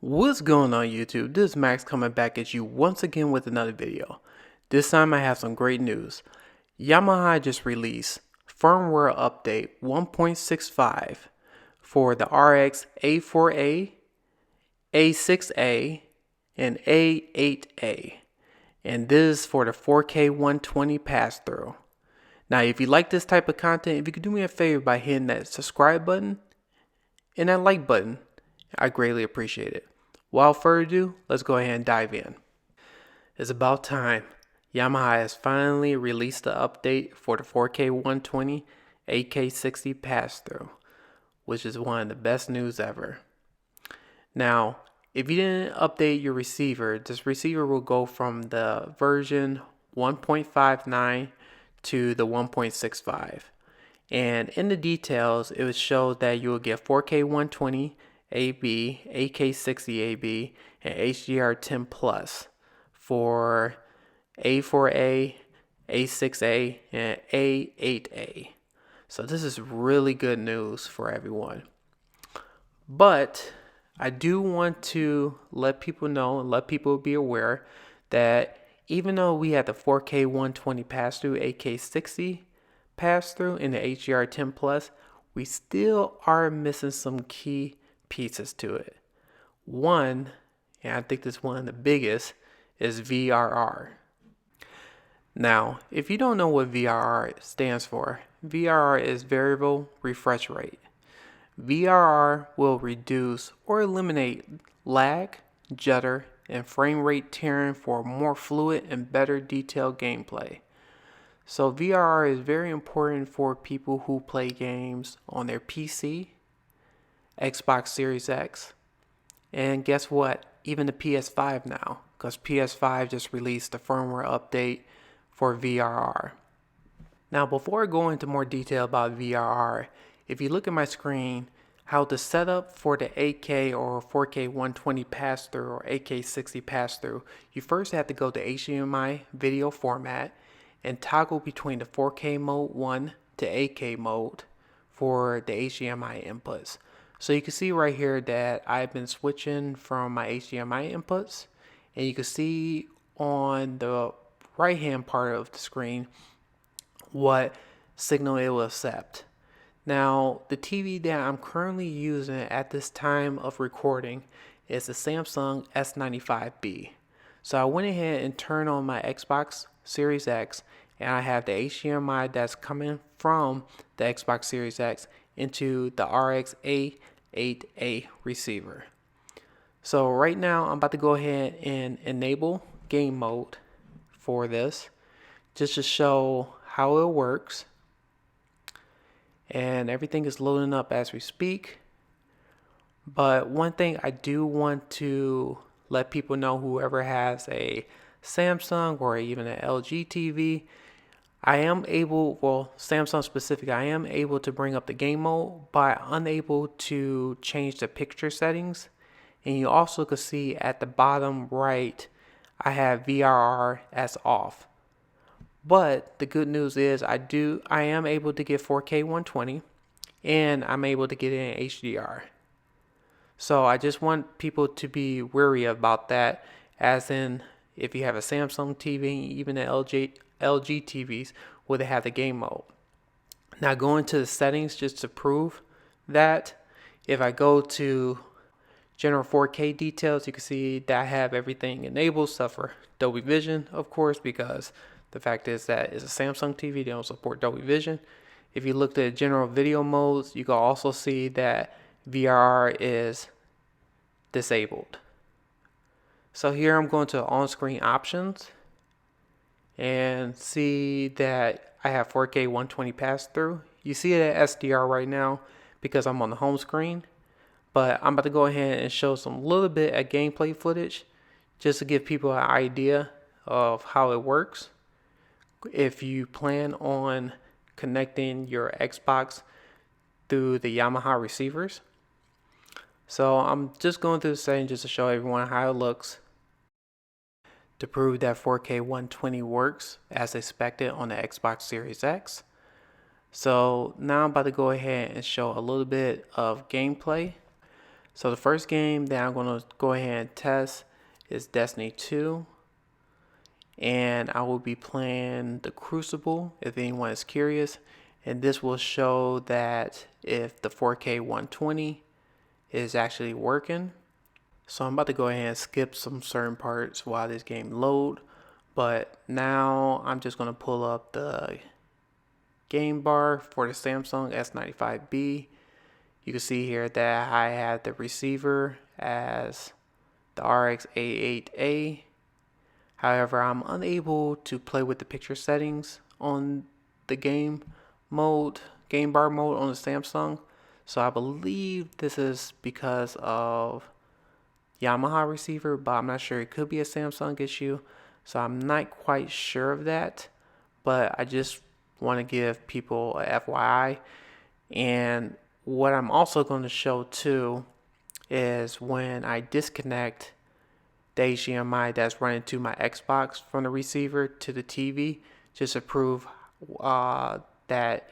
What's going on YouTube? This is Max coming back at you once again with another video. This time I have some great news. Yamaha just released firmware update 1.65 for the RX A4A, A6A, and A8A. And this is for the 4K 120 pass-through. Now if you like this type of content, if you could do me a favor by hitting that subscribe button and that like button, I greatly appreciate it. Without further ado, let's go ahead and dive in. It's about time. Yamaha has finally released the update for the 4K 120 AK60 pass-through, which is one of the best news ever. Now, if you didn't update your receiver, this receiver will go from the version 1.59 to the 1.65. And in the details, it would show that you will get 4K 120 AB, AK60 AB, and HDR10 Plus for A4A, A6A, and A8A. So this is really good news for everyone. But I do want to let people know and let people be aware that even though we had the 4K 120 pass-through, AK60 pass-through, and the HDR10 Plus, we still are missing some key pieces to it. One, and I think this is one of the biggest, is VRR. Now, if you don't know what VRR stands for, VRR is variable refresh rate. VRR will reduce or eliminate lag, jitter, and frame rate tearing for more fluid and better detailed gameplay. So VRR is very important for people who play games on their PC, Xbox Series X, and guess what? Even the PS5 now, because PS5 just released a firmware update for VRR. Now, before I go into more detail about VRR, if you look at my screen, how the setup for the 8K or 4K 120 pass-through or AK60 pass-through, you first have to go to HDMI video format and toggle between the 4K mode 1 to 8K mode for the HDMI inputs. So you can see right here that I've been switching from my HDMI inputs, and you can see on the right hand part of the screen what signal it will accept. Now the TV that I'm currently using at this time of recording is the Samsung S95B. So I went ahead and turned on my Xbox Series X, and I have the HDMI that's coming from the Xbox Series X into the RX A8A receiver. So right now I'm about to go ahead and enable game mode for this just to show how it works. And everything is loading up as we speak. But one thing I do want to let people know, whoever has a Samsung or even an LG TV, I am able, well, Samsung specific, I am able to bring up the game mode, but unable to change the picture settings. And you also can see at the bottom right, I have VRR as off. But the good news is I am able to get 4K 120, and I'm able to get it in HDR. So I just want people to be wary about that, as in if you have a Samsung TV, even the LG TVs, where they have the game mode. Now going to the settings just to prove that, if I go to general 4K details, you can see that I have everything enabled except for Dolby Vision, of course, because the fact is that it's a Samsung TV, they don't support Dolby Vision. If you looked at general video modes, you can also see that VRR is disabled. So here I'm going to on-screen options and see that I have 4K 120 pass-through. You see it at SDR right now because I'm on the home screen, but I'm about to go ahead and show some little bit of gameplay footage just to give people an idea of how it works if you plan on connecting your Xbox through the Yamaha receivers. So I'm just going through the settings just to show everyone how it looks, to prove that 4K 120 works as expected on the Xbox Series X. So now I'm about to go ahead and show a little bit of gameplay. So the first game that I'm going to go ahead and test is Destiny 2. And I will be playing the Crucible if anyone is curious. And this will show that if the 4K 120 is actually working. So I'm about to go ahead and skip some certain parts while this game load. But now I'm just going to pull up the game bar for the Samsung S95B. You can see here that I have the receiver as the RX-A8A. However, I'm unable to play with the picture settings on the game bar mode on the Samsung. So I believe this is because of Yamaha receiver, but I'm not sure. It could be a Samsung issue. So I'm not quite sure of that, but I just want to give people a FYI. And what I'm also going to show too is when I disconnect the HDMI that's running to my Xbox from the receiver to the TV, just to prove that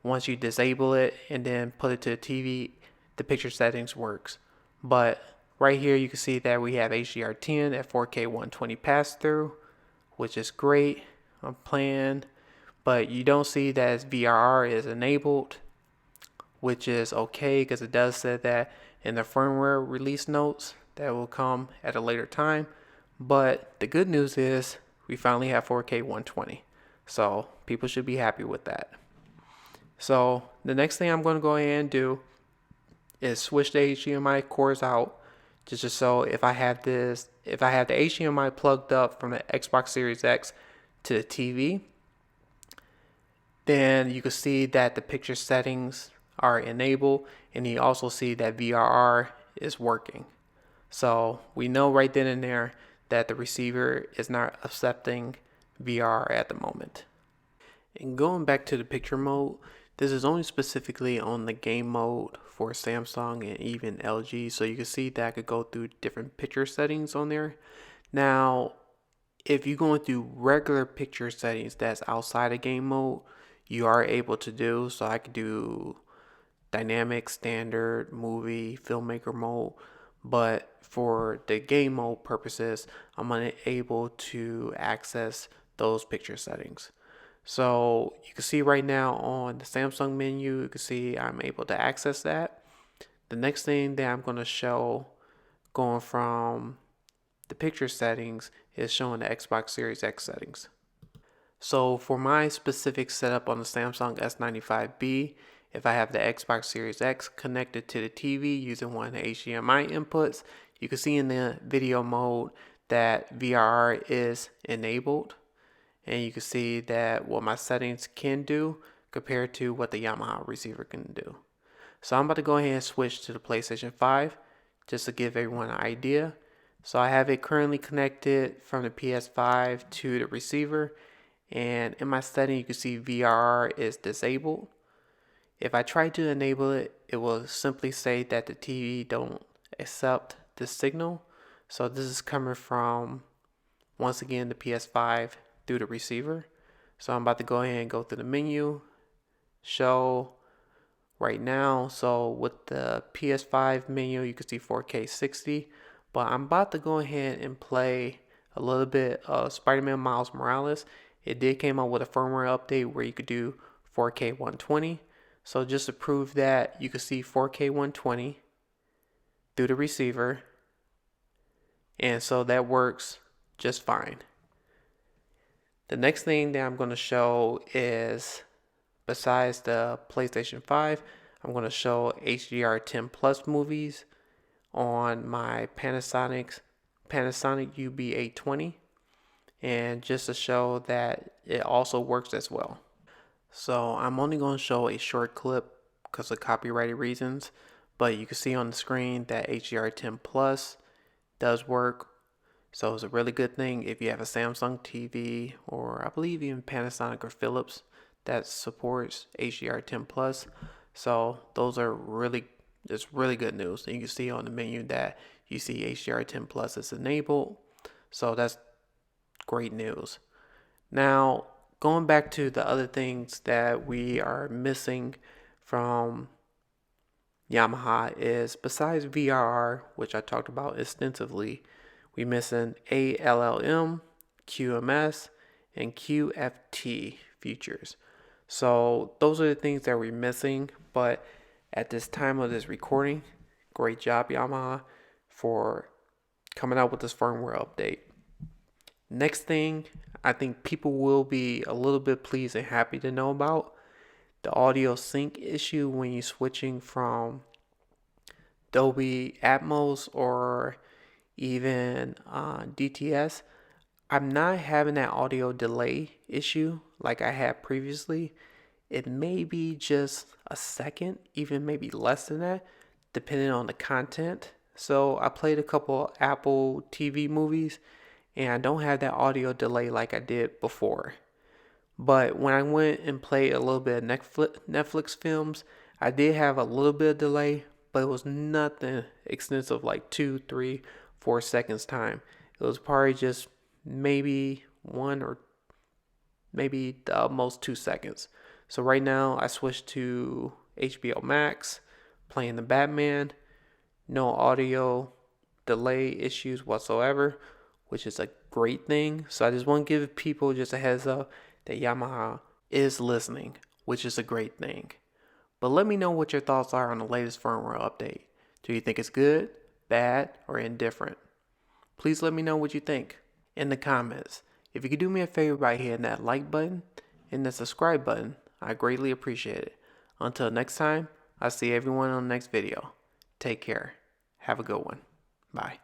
once you disable it and then put it to the TV, the picture settings works. But right here you can see that we have HDR10 at 4K 120 pass through, which is great. I'm playing, but you don't see that VRR is enabled, which is okay because it does say that in the firmware release notes that will come at a later time. But the good news is we finally have 4K 120, so people should be happy with that. So the next thing I'm going to go ahead and do is switch the HDMI cords out, just so if I have the HDMI plugged up from the Xbox Series X to the TV, then you can see that the picture settings are enabled, and you also see that VRR is working. So we know right then and there that the receiver is not accepting VR at the moment. And going back to the picture mode, this is only specifically on the game mode for Samsung and even LG. So you can see that I could go through different picture settings on there. Now, if you're going through regular picture settings that's outside of game mode, you are able to do. So I could do dynamic, standard, movie, filmmaker mode. But for the game mode purposes, I'm unable to access those picture settings. So you can see right now on the Samsung menu, you can see I'm able to access that. The next thing that I'm going to show going from the picture settings is showing the Xbox Series X settings. So for my specific setup on the Samsung S95B, if I have the Xbox Series X connected to the TV using one of the HDMI inputs, you can see in the video mode that VRR is enabled. And you can see that what my settings can do compared to what the Yamaha receiver can do. So I'm about to go ahead and switch to the PlayStation 5 just to give everyone an idea. So I have it currently connected from the PS5 to the receiver, and in my setting you can see VRR is disabled. If I try to enable it, it will simply say that the TV don't accept the signal. So this is coming from, once again, the PS5 through the receiver. So I'm about to go ahead and go through the menu, show right now. So with the PS5 menu, you can see 4K 60, but I'm about to go ahead and play a little bit of Spider-Man Miles Morales. It did came out with a firmware update where you could do 4K 120. So just to prove that, you can see 4K 120 through the receiver, and so that works just fine. The next thing that I'm going to show is, besides the PlayStation 5, I'm going to show HDR10 Plus movies on my Panasonic UB820, and just to show that it also works as well. So I'm only going to show a short clip because of copyrighted reasons, but you can see on the screen that HDR10 Plus does work. So it's a really good thing if you have a Samsung TV, or I believe even Panasonic or Philips that supports HDR10 Plus. So those are it's really good news. And you can see on the menu that you see HDR10 Plus is enabled. So that's great news. Now, going back to the other things that we are missing from Yamaha is, besides VRR, which I talked about extensively, we missing ALLM, QMS, and QFT features. So those are the things that we're missing, but at this time of this recording, great job Yamaha for coming out with this firmware update. Next thing I think people will be a little bit pleased and happy to know about, the audio sync issue when you're switching from Dolby Atmos or even DTS. I'm not having that audio delay issue like I had previously. It may be just a second, even maybe less than that, depending on the content. So I played a couple Apple TV movies and I don't have that audio delay like I did before. But when I went and played a little bit of Netflix films, I did have a little bit of delay, but it was nothing extensive like 2, 3, 4 seconds time. It was probably just maybe 1 or maybe the most 2 seconds. So right now I switched to HBO Max, playing the Batman, no audio delay issues whatsoever, which is a great thing. So I just want to give people just a heads up that Yamaha is listening, which is a great thing. But let me know what your thoughts are on the latest firmware update. Do you think it's good, bad, or indifferent? Please let me know what you think in the comments. If you could do me a favor by hitting that like button and the subscribe button, I greatly appreciate it. Until next time, I'll see everyone on the next video. Take care. Have a good one. Bye.